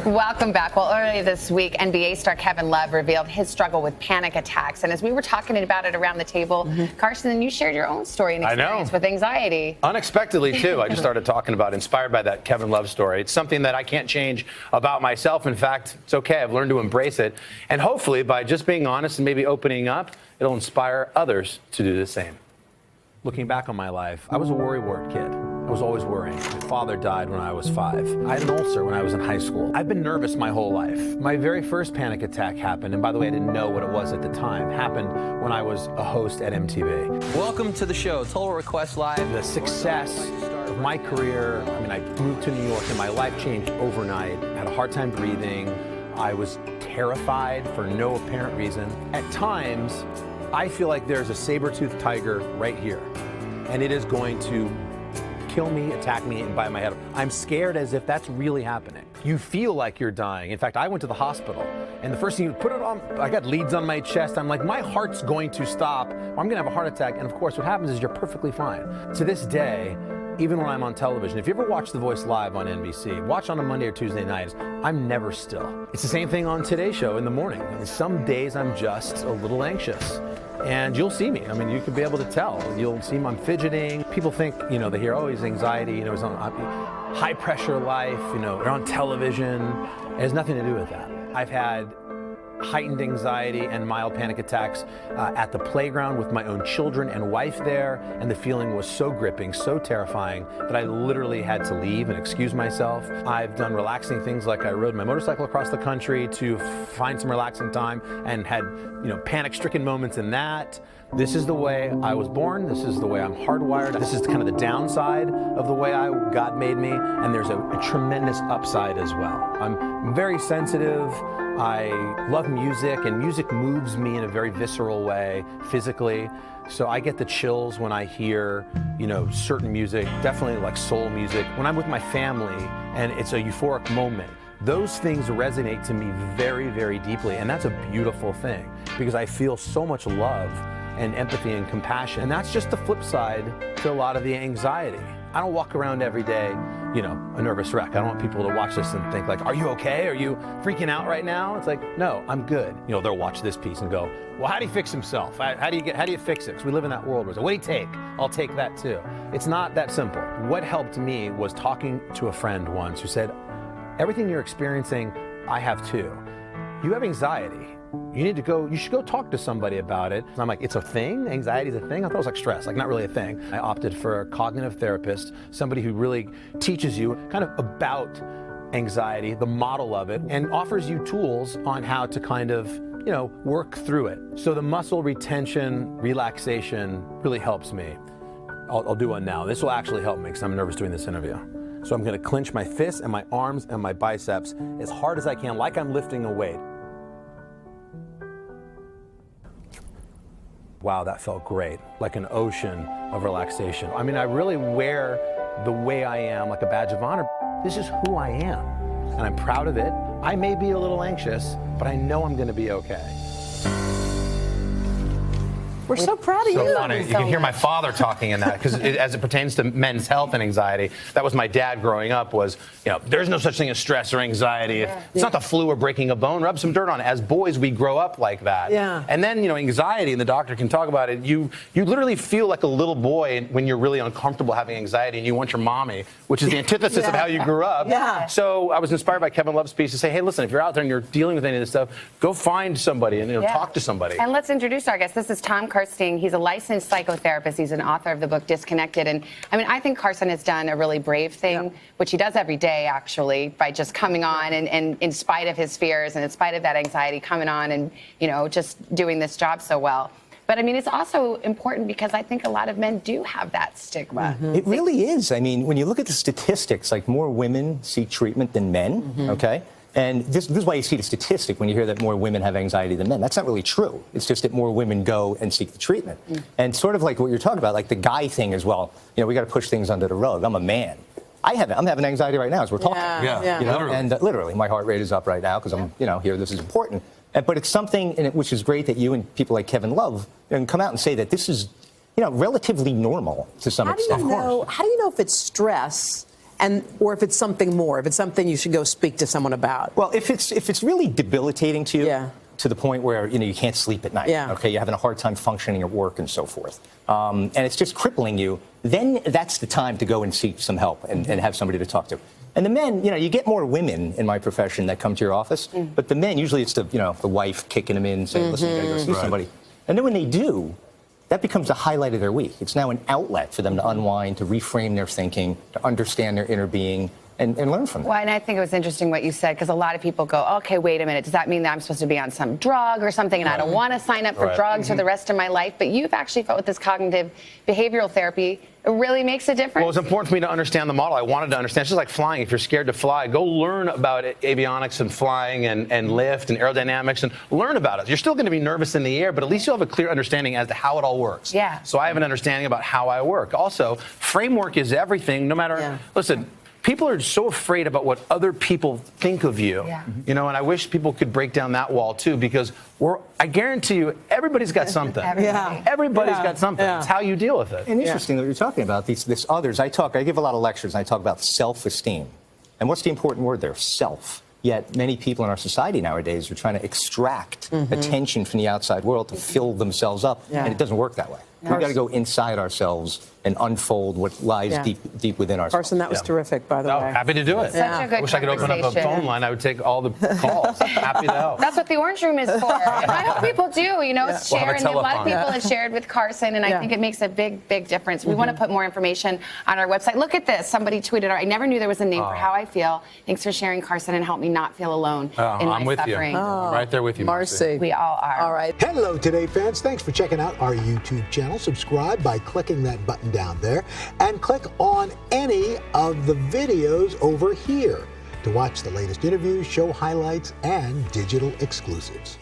Welcome back. Well, earlier this week, NBA star Kevin Love revealed his struggle with panic attacks. And as we were talking about it around the table, Carson, you shared your own story and experience with anxiety. Unexpectedly, too. I just started talking about, inspired by that Kevin Love story. It's something that I can't change about myself. In fact, it's okay. I've learned to embrace it. And hopefully, by just being honest and maybe opening up, it'll inspire others to do the same. Looking back on my life, I was a worrywart kid. I was always worrying. My father died when I was 5. I had an ulcer when I was in high school. I've been nervous my whole life. My very first panic attack happened, and by the way, I didn't know what it was at the time, happened when I was a host at MTV. Welcome to the show, Total Request Live. The success of my career, I moved to New York and my life changed overnight. I had a hard time breathing. I was terrified for no apparent reason. At times, I feel like there's a saber-toothed tiger right here, and it is going to kill me, attack me, and bite my head off. I'm scared as if that's really happening. You feel like you're dying. In fact, I went to the hospital, and the first thing you put it on, I got leads on my chest. I'm like, my heart's going to stop. I'm gonna have a heart attack. And of course, what happens is you're perfectly fine. To this day, even when I'm on television, if you ever watch The Voice live on NBC, watch on a Monday or Tuesday nights, I'm never still. It's the same thing on Today's Show in the morning. Some days I'm just a little anxious. And you'll see me. You could be able to tell. You'll see me, I'm fidgeting. People think, they hear, oh, he's anxiety, he's on high pressure life, they're on television. It has nothing to do with that. I've had heightened anxiety and mild panic attacks at the playground with my own children and wife there, and the feeling was so gripping, so terrifying that I literally had to leave and excuse myself. I've done relaxing things like I rode my motorcycle across the country to find some relaxing time and had, panic-stricken moments in that. This is the way I was born. This is the way I'm hardwired. This is kind of the downside of the way God made me, and there's a tremendous upside as well. I'm very sensitive. I love music, and music moves me in a very visceral way, physically. So I get the chills when I hear, certain music, definitely like soul music. When I'm with my family and it's a euphoric moment, those things resonate to me very, very deeply. And that's a beautiful thing because I feel so much love and empathy and compassion. And that's just the flip side to a lot of the anxiety. I don't walk around every day, a nervous wreck. I don't want people to watch this and think like, are you okay? Are you freaking out right now? It's like, no, I'm good. They'll watch this piece and go, well, how do you fix himself? How do you fix it? Because we live in that world where, what do you take? I'll take that too. It's not that simple. What helped me was talking to a friend once who said, everything you're experiencing, I have too. You have anxiety. You should go talk to somebody about it. And I'm like, it's a thing? Anxiety's a thing? I thought it was like stress, like not really a thing. I opted for a cognitive therapist, somebody who really teaches you kind of about anxiety, the model of it, and offers you tools on how to kind of, work through it. So the muscle retention, relaxation really helps me. I'll do one now. This will actually help me because I'm nervous doing this interview. So I'm gonna clench my fists and my arms and my biceps as hard as I can, like I'm lifting a weight. Wow, that felt great, like an ocean of relaxation. I really wear the way I am like a badge of honor. This is who I am, and I'm proud of it. I may be a little anxious, but I know I'm gonna be okay. We're so proud of you. So funny. You can hear my father talking in that because as it pertains to men's health and anxiety, that was my dad growing up was, there's no such thing as stress or anxiety. It's not the flu or breaking a bone, rub some dirt on it. As boys, we grow up like that. Yeah. And then, anxiety, and the doctor can talk about it, you literally feel like a little boy when you're really uncomfortable having anxiety and you want your mommy, which is the antithesis of how you grew up. Yeah. So I was inspired by Kevin Love's piece to say, hey, listen, if you're out there and you're dealing with any of this stuff, go find somebody and talk to somebody. And let's introduce our guest. This is Tom Kersting. He's a licensed psychotherapist. He's an author of the book Disconnected. And I think Carson has done a really brave thing, which he does every day, actually, by just coming on and in spite of his fears and in spite of that anxiety, coming on and, just doing this job so well. But it's also important because I think a lot of men do have that stigma. It really is. When you look at the statistics, like more women seek treatment than men, okay? And this is why you see the statistic when you hear that more women have anxiety than men. That's not really true. It's just that more women go and seek the treatment. And sort of like what you're talking about, like the guy thing as well. We got to push things under the rug. I'm a man. I'm having anxiety right now as we're talking. Literally. And literally, my heart rate is up right now because I'm, here. This is important. But it's something, which is great that you and people like Kevin Love can come out and say that this is, relatively normal to some extent. How do you know if it's stress or if it's something more, if it's something you should go speak to someone about? Well, if it's really debilitating to you, Yeah. to the point where you can't sleep at night, Yeah. okay, you're having a hard time functioning at work and so forth, and it's just crippling you, then that's the time to go and seek some help and have somebody to talk to. And the men, you get more women in my profession that come to your office, but the men, usually it's the wife kicking them in, saying, listen, you gotta go see somebody. And then when they do, that becomes the highlight of their week. It's now an outlet for them to unwind, to reframe their thinking, to understand their inner being, and learn from them. Well, and I think it was interesting what you said, because a lot of people go, okay, wait a minute, does that mean that I'm supposed to be on some drug or something, and I don't want to sign up for drugs for the rest of my life? But you've actually felt with this cognitive behavioral therapy, it really makes a difference. Well, it's important for me to understand the model. I wanted to understand. It's just like flying. If you're scared to fly, go learn about avionics and flying and lift and aerodynamics and learn about it. You're still going to be nervous in the air, but at least you'll have a clear understanding as to how it all works. Yeah. So I have an understanding about how I work. Also, framework is everything, no matter, listen, people are so afraid about what other people think of you. Yeah. And I wish people could break down that wall too, because I guarantee you, everybody's got something. Everybody's got something. It's how you deal with it. And interesting that you're talking about this others. I give a lot of lectures and I talk about self-esteem. And what's the important word there? Self. Yet many people in our society nowadays are trying to extract attention from the outside world to fill themselves up, and it doesn't work that way. We've got to go inside ourselves and unfold what lies deep within ourselves. Carson, that was terrific, by the way. Happy to do it. Such a good I wish I could open up a phone line. I would take all the calls. Happy to help. That's what the Orange Room is for. I hope people do, share. And a lot of people have shared with Carson, and I think it makes a big, big difference. We want to put more information on our website. Look at this. Somebody tweeted, I never knew there was a name for how I feel. Thanks for sharing, Carson, and help me not feel alone in my I'm with suffering. you. I'm right there with you, Marcy. We all are. All right. Hello, Today fans. Thanks for checking out our YouTube channel. Subscribe by clicking that button down there and click on any of the videos over here to watch the latest interviews, show highlights, and digital exclusives.